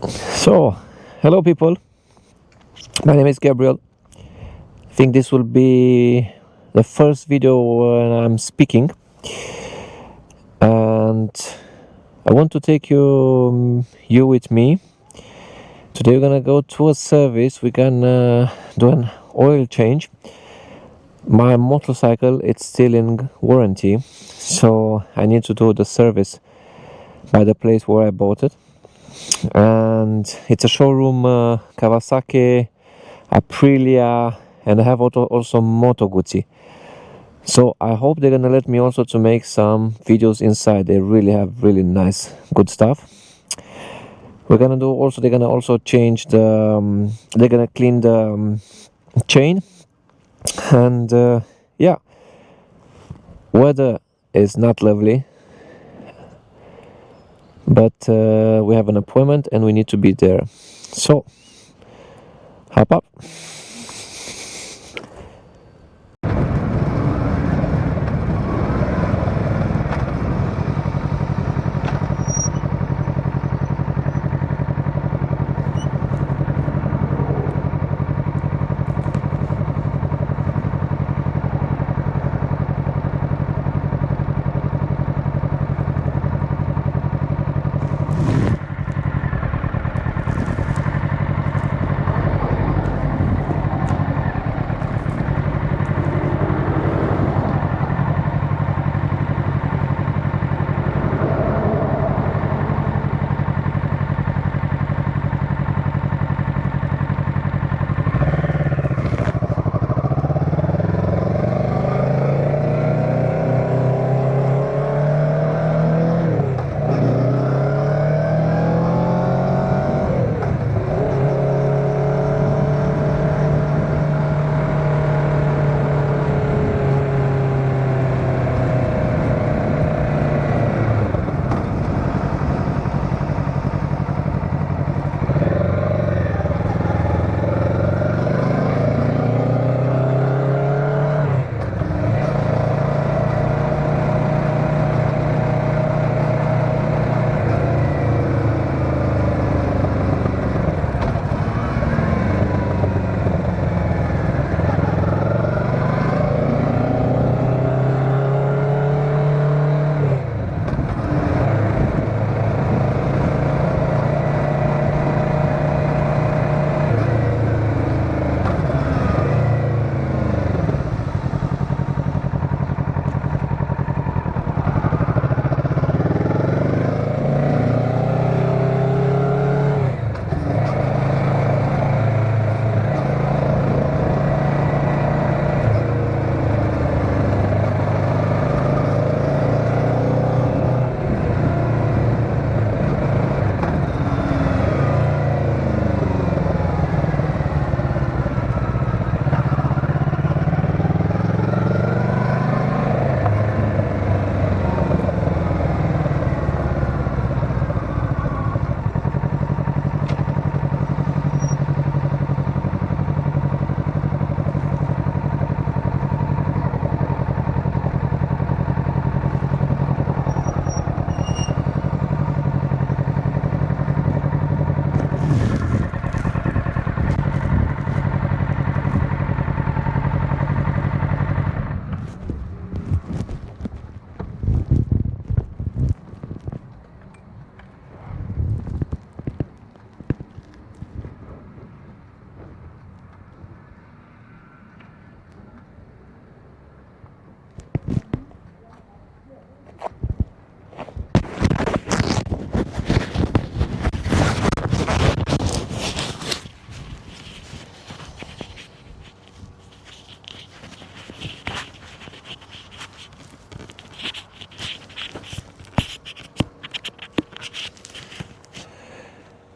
So, hello people. My name is Gabriel. I think this will be the first video when I'm speaking, and I want to take you with me. Today we're gonna go to a service. We're gonna do an oil change. My motorcycle it's still in warranty, so I need to do the service by the place where I bought it, and it's a showroom, Kawasaki, Aprilia, and I have also Moto Guzzi. So I hope they're gonna let me also to make some videos inside. They really have really nice, good stuff. We're gonna do also. They're gonna also change the. They're gonna clean the chain, and yeah, weather is not lovely, but we have an appointment and we need to be there. So hop up.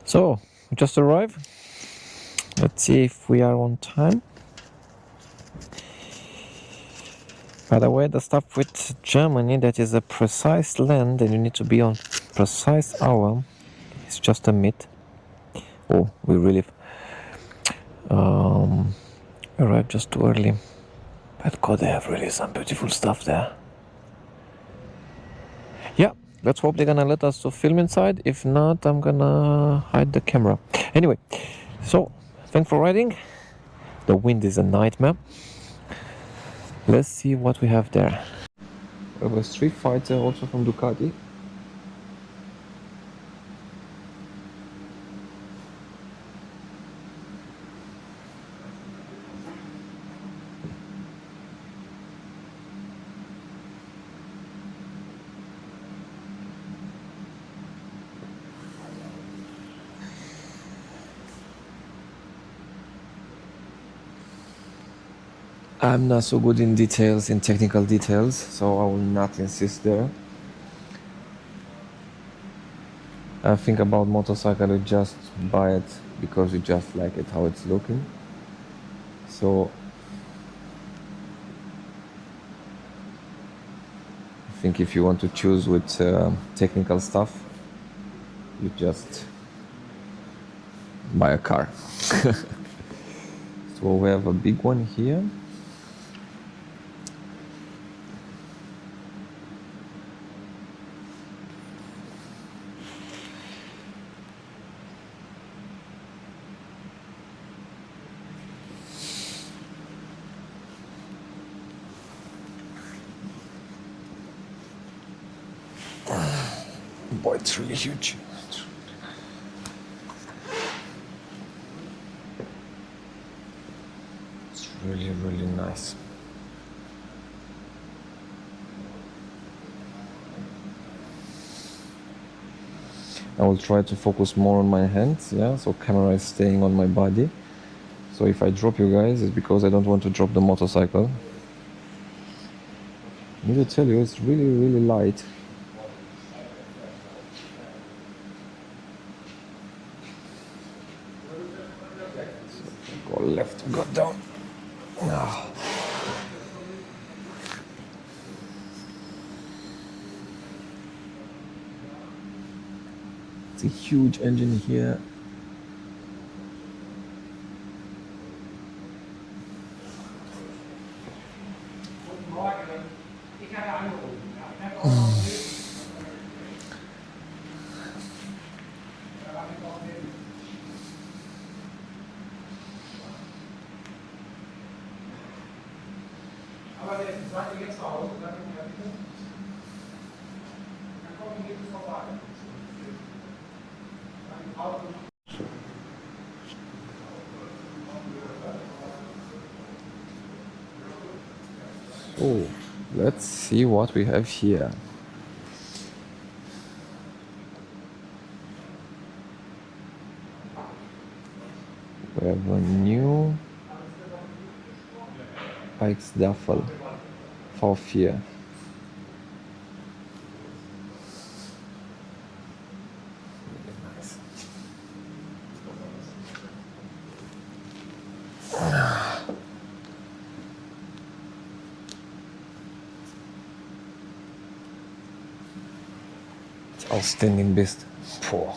So we just arrived. Let's see if we are on time. By the way, the stuff with Germany, that is a precise land and you need to be on precise hour. It's just a myth. Oh, we really arrived just too early. But God, they have really some beautiful stuff there. Yeah, let's hope they're gonna let us to film inside. If not, I'm gonna hide the camera. Anyway, so thanks for riding. The wind is a nightmare. Let's see what we have there. We have a Street Fighter also from Ducati. I'm not so good in details, in technical details, so I will not insist there. I think about motorcycle, you just buy it because you just like it how it's looking. So I think if you want to choose with technical stuff, you just buy a car. So we have a big one here. Boy, it's really huge. It's really, really nice. I will try to focus more on my hands, yeah, so camera is staying on my body. So if I drop you guys, it's because I don't want to drop the motorcycle. I need to tell you, it's really, really light. Go left, go down. Ah. It's a huge engine here. Oh, let's see what we have here. We have a new Pikes Duffel V4. It's outstanding beast. Poor.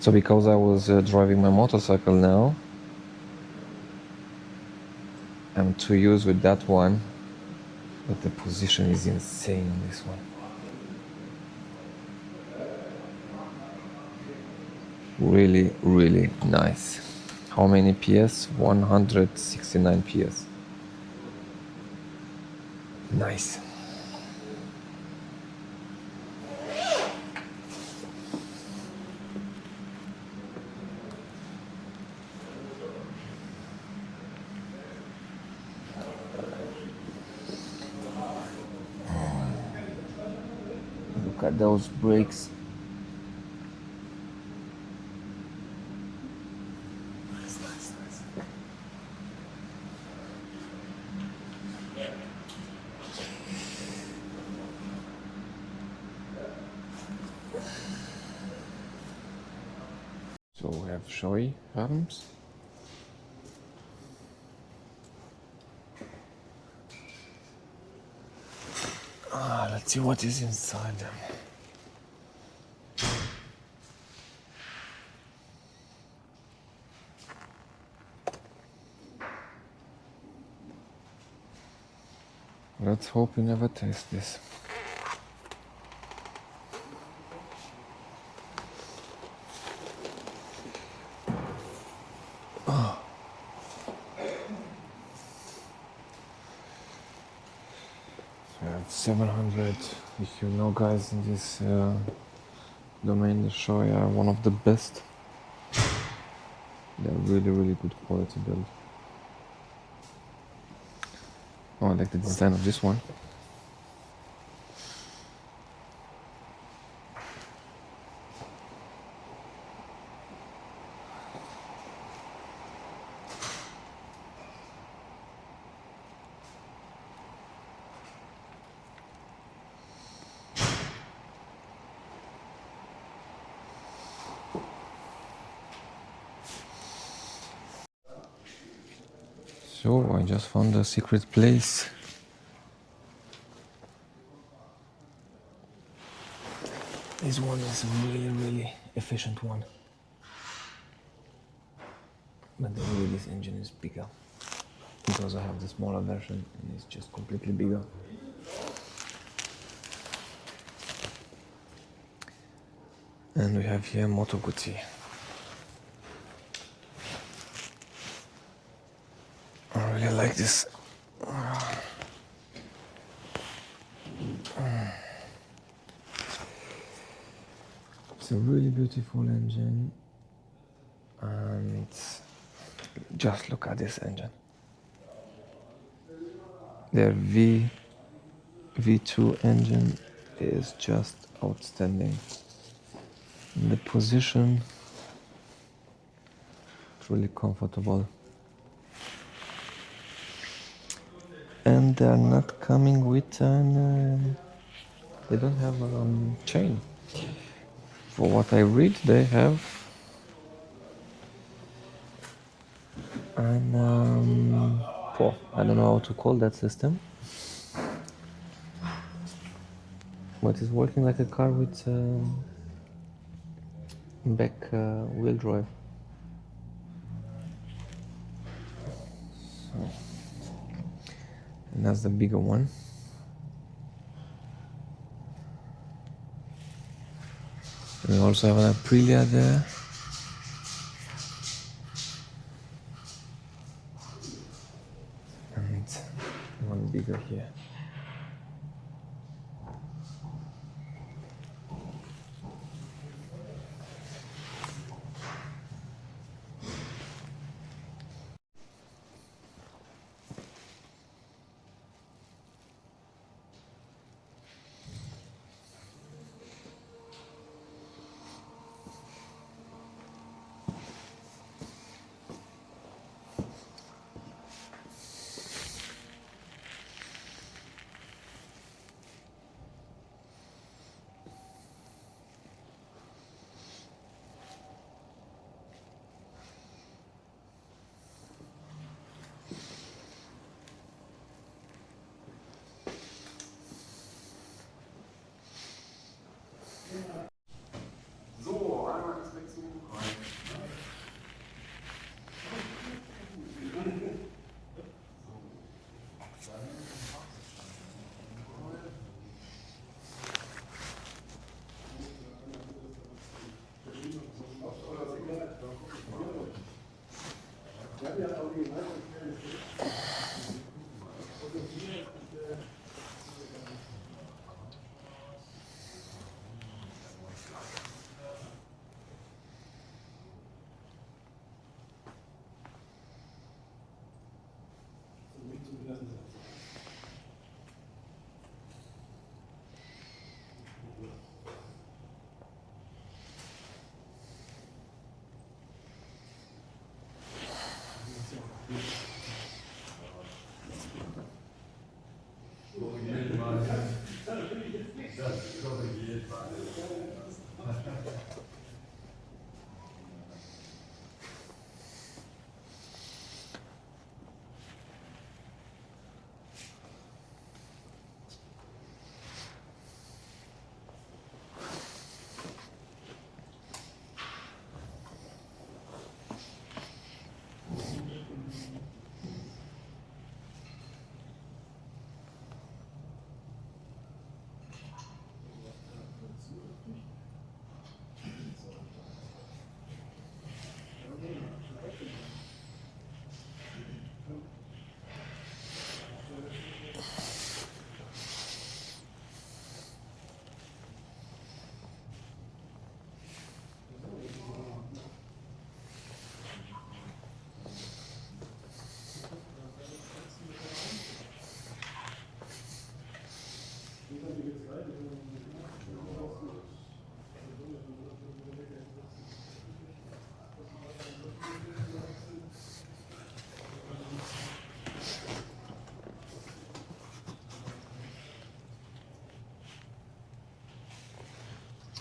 So because I was driving my motorcycle now, I'm too used with that one, but the position is insane on this one. Really, really nice. How many PS? 169 PS. Nice. Look at those brakes. So we have Shoei arms. Let's see what is inside. Let's hope you never taste this. Yeah, it's 700. If you know guys in this domain, the Shoya are one of the best. They're really, really good quality build. Oh, I like the design of this one. So I just found a secret place. This one is a really, really efficient one. But the this engine is bigger. Because I have the smaller version and it's just completely bigger. And we have here Moto Guzzi. I really like this. It's a really beautiful engine, and just look at this engine. Their V2 engine is just outstanding. The position, truly comfortable. And they are not coming with an. They don't have a chain. For what I read, they have an. I don't know how to call that system. But it's working like a car with back wheel drive. So, and that's the bigger one. We also have an Aprilia there. And one bigger here.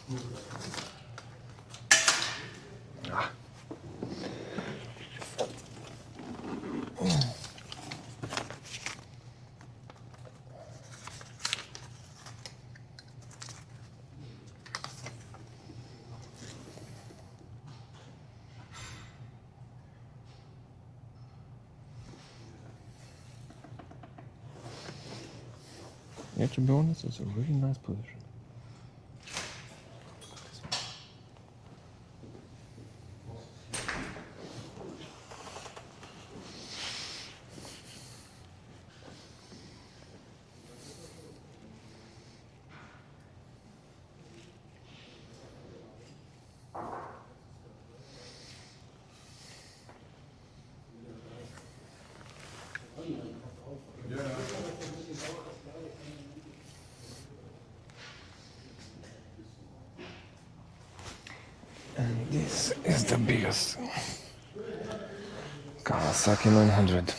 Yeah, to be honest, it's a really nice position. And this is the biggest Kawasaki 900.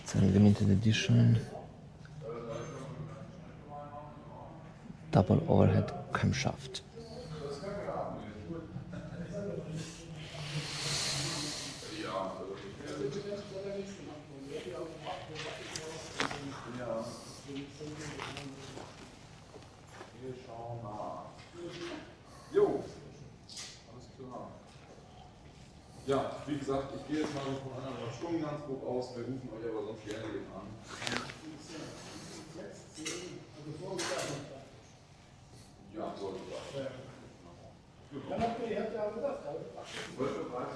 It's a limited edition double overhead camshaft. Jo, alles klar. Ja, wie gesagt, ich gehe jetzt mal von einer Stundenanspruch aus. Wir rufen euch aber sonst gerne eben an. Ja, sollte sein. Dann habt ihr ja gesagt, 12:30 Uhr.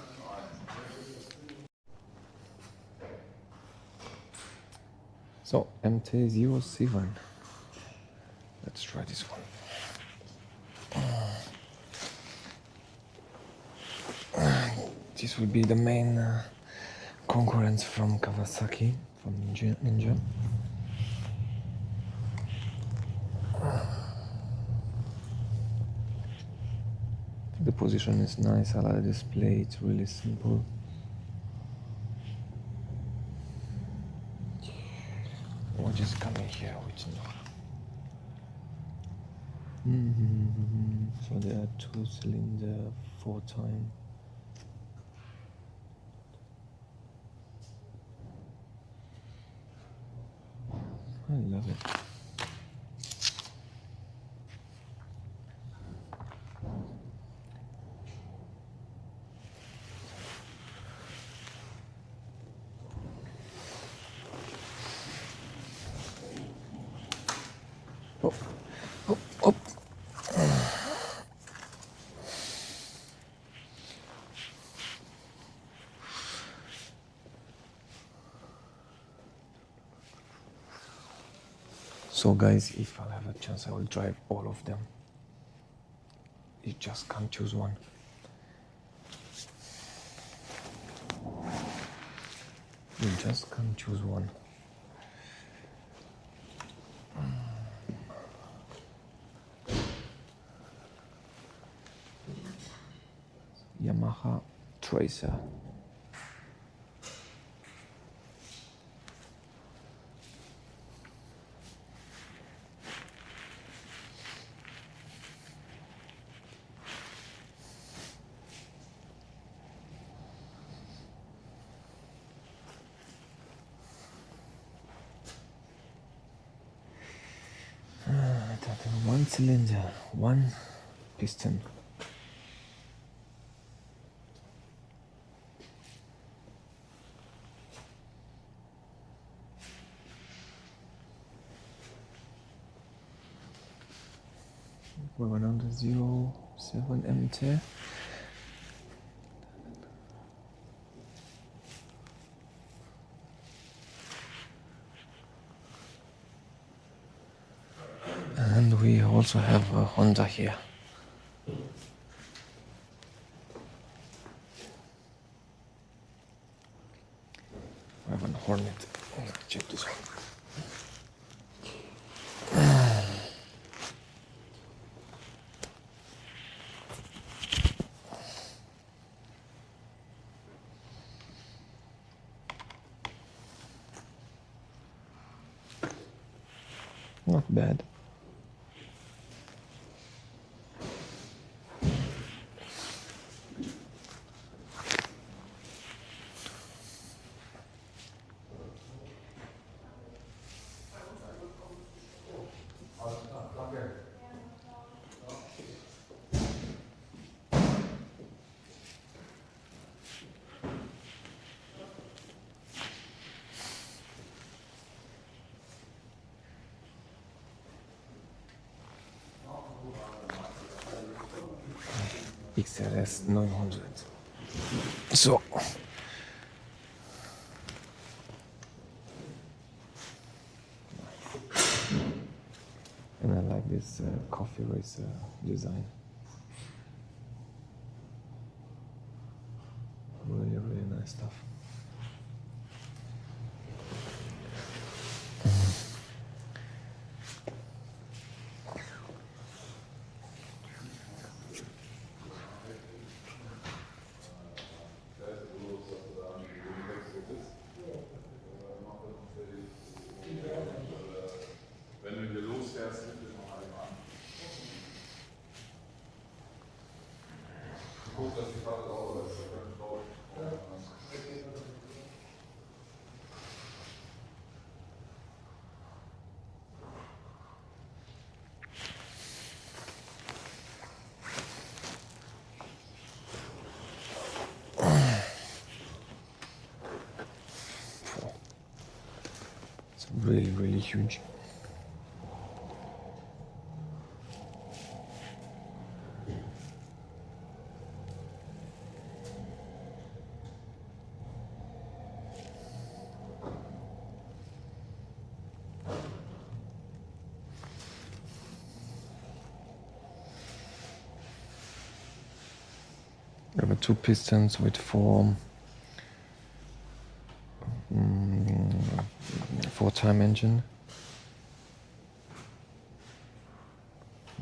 So, MT-07. Let's try this one. This will be the main concurrence from Kawasaki, from Ninja. The position is nice, I like the display, it's really simple. We're just coming here with So there are 2-cylinder, 4-time. I love it. Oh, oh, oh. So guys, if I'll have a chance, I will drive all of them. You just can't choose one. You just can't choose one. Yamaha Tracer. cylinder, one piston. We're 107 MT. And we also have a Honda here. I have a Hornet. Check this one. Not bad. XRS 900. So, and I like this coffee racer design. Really, really nice stuff. Wenn du hier losfährst, nimm dich noch einmal an. Guck, dass die Fahrt sauber ist. It's really, really huge. There were two pistons with four time engine.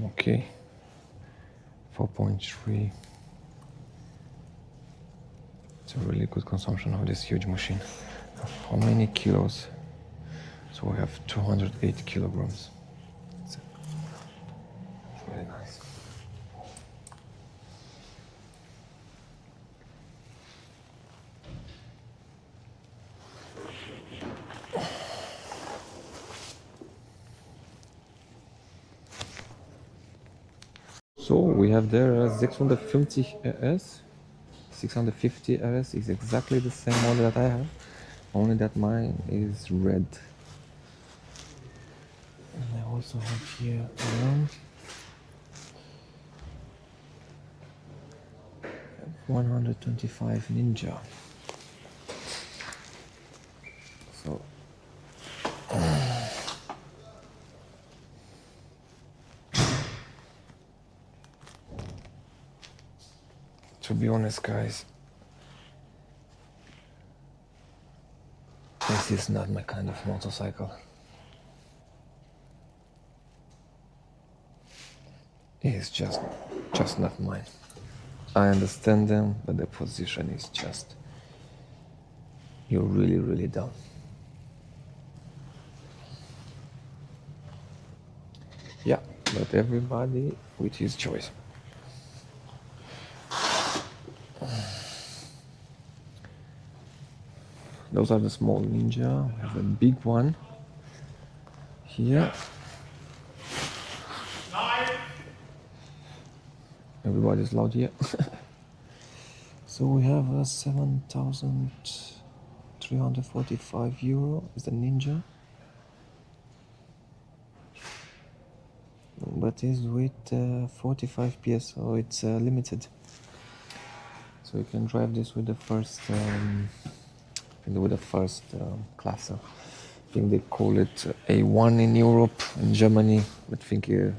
Okay, 4.3. It's a really good consumption of this huge machine. How many kilos? So we have 208 kilograms. It's really nice. So we have there 650 RS. 650 RS is exactly the same model that I have, only that mine is red. And I also have here 125 Ninja. So to be honest, guys, this is not my kind of motorcycle. It's just not mine. I understand them, but the position is just, you're really, really down. Yeah, but everybody with his choice. Those are the small Ninja. We have a big one here. Everybody's loud here. So we have a 7,345 euro is the Ninja, but is with 45 PS, so it's limited. So you can drive this with the first class. I think they call it A1 in Europe, in Germany. I think the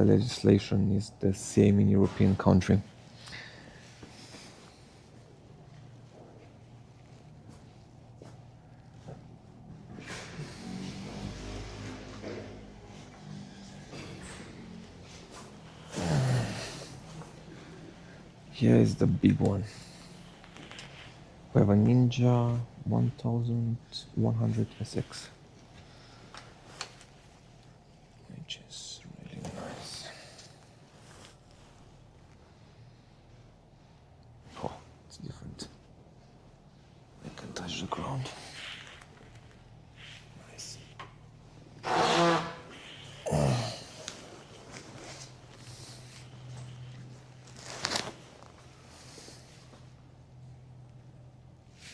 legislation is the same in European country. Here is the big one. We have a Ninja 1100 SX, which is really nice. Oh, it's different. I can touch the ground. Nice.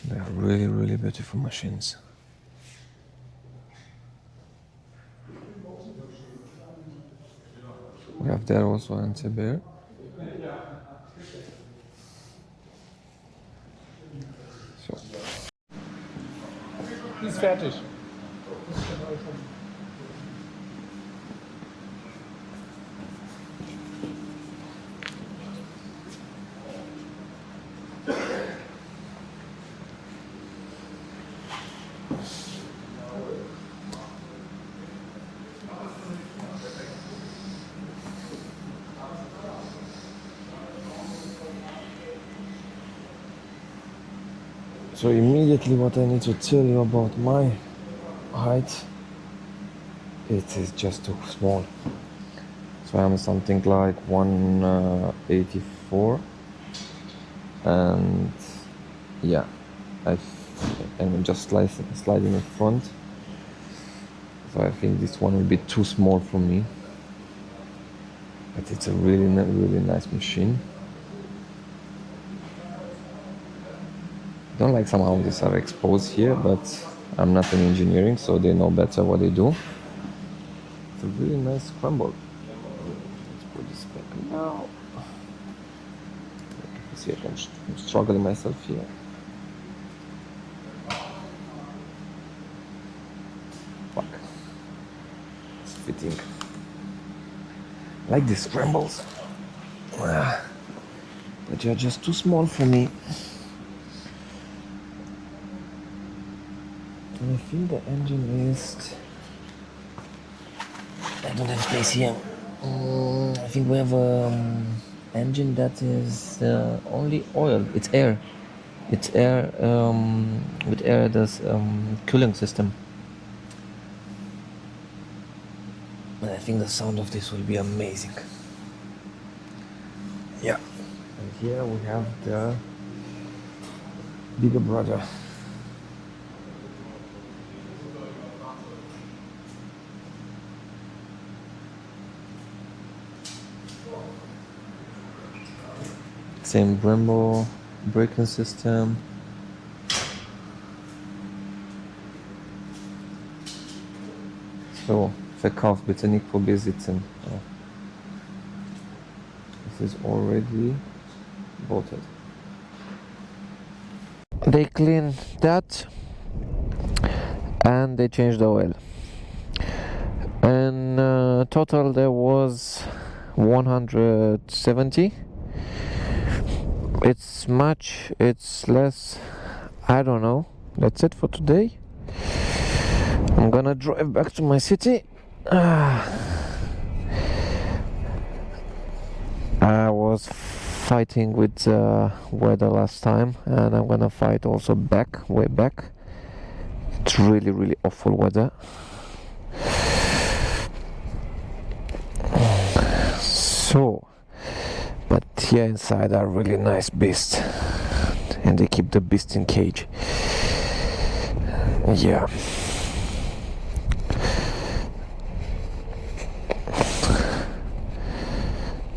They are really, really beautiful machines. We have there also NCBR. So. Die ist fertig. So immediately what I need to tell you about my height, it is just too small. So I'm something like 184, and yeah, I'm just sliding in front. So I think this one will be too small for me, but it's a really nice machine. I don't like somehow these are exposed here, but I'm not in engineering, so they know better what they do. It's a really nice scramble. Let's put this back now. See, I'm struggling myself here. Fuck. It's fitting. I like these scrambles, but they're just too small for me. And I think the engine is... I don't have space here. I think we have an engine that is only oil. It's air. It's air with air. There's cooling system. And I think the sound of this will be amazing. Yeah. And here we have the bigger brother. Same Brembo braking system. So, verkauft bitte nicht Probier sitzen. Oh. This is already bolted. They cleaned that and they changed the oil. And total there was 170. It's much, it's less, I don't know. That's it for today. I'm gonna drive back to my city. I was fighting with the weather last time, and I'm gonna fight also way back. It's really awful weather. So, but here inside are really nice beasts, and they keep the beast in cage. Yeah.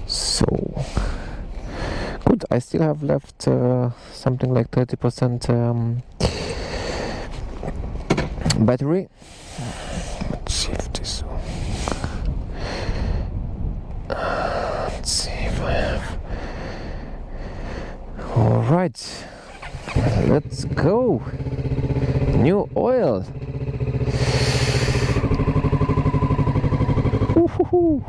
So I still have left something like 30% battery. Let's see if this. Let's see if I have. All right, let's go. New oil. Woo-hoo-hoo.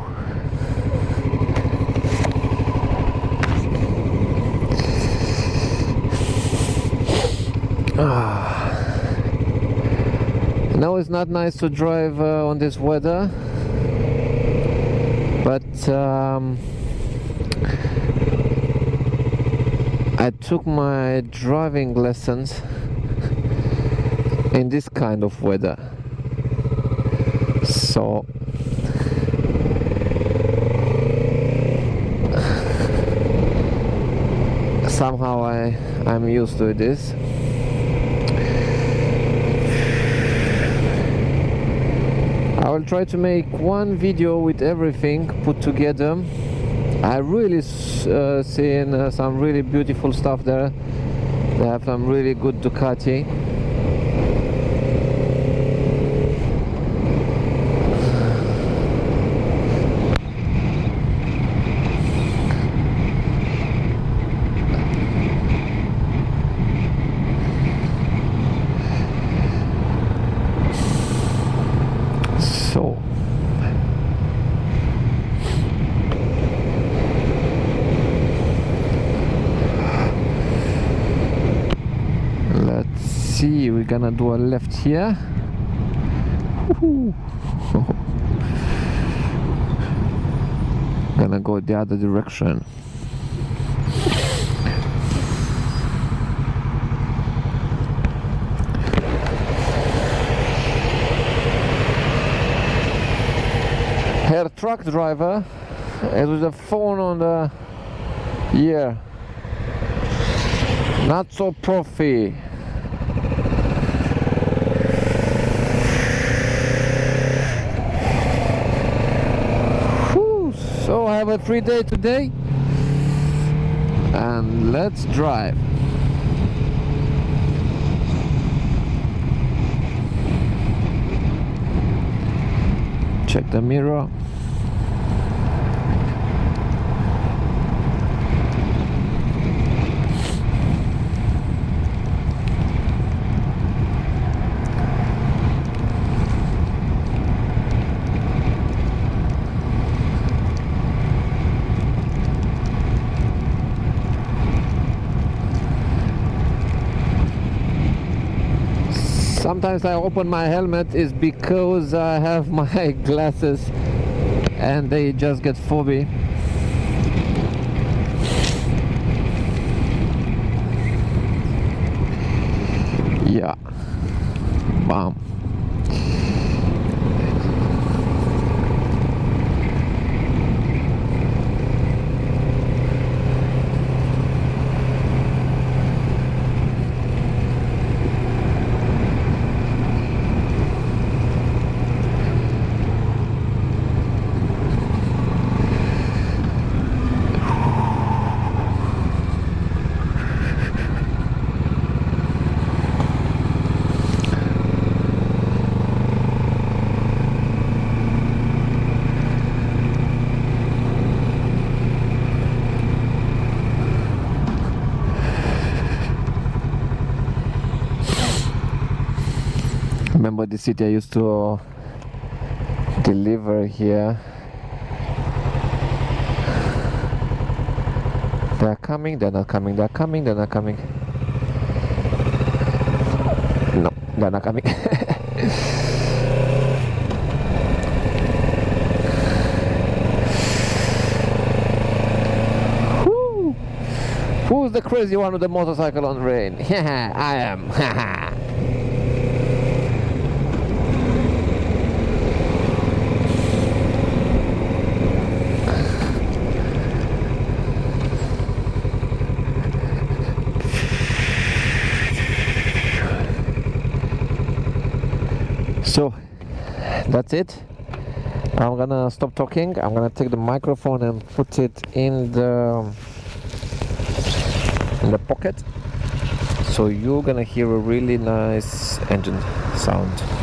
Now it's not nice to drive on this weather, but I took my driving lessons in this kind of weather, so somehow I'm used to this. I will try to make one video with everything put together. I really seen some really beautiful stuff there. They have some really good Ducati. So let's see, we're gonna do a left here. Gonna go the other direction. Her truck driver is with a phone on the ear. Not so profi. Whew, so I have a free day today and let's drive. Check the mirror. Sometimes I open my helmet is because I have my glasses and they just get foggy. Yeah. Bam. Remember the city I used to deliver here? They're coming, they're not coming, they're coming, they're not coming. No, they're not coming. Woo! Who's the crazy one with the motorcycle on rain? I am. So that's it. I'm gonna stop talking. I'm gonna take the microphone and put it in the in the pocket, so you're gonna hear a really nice engine sound.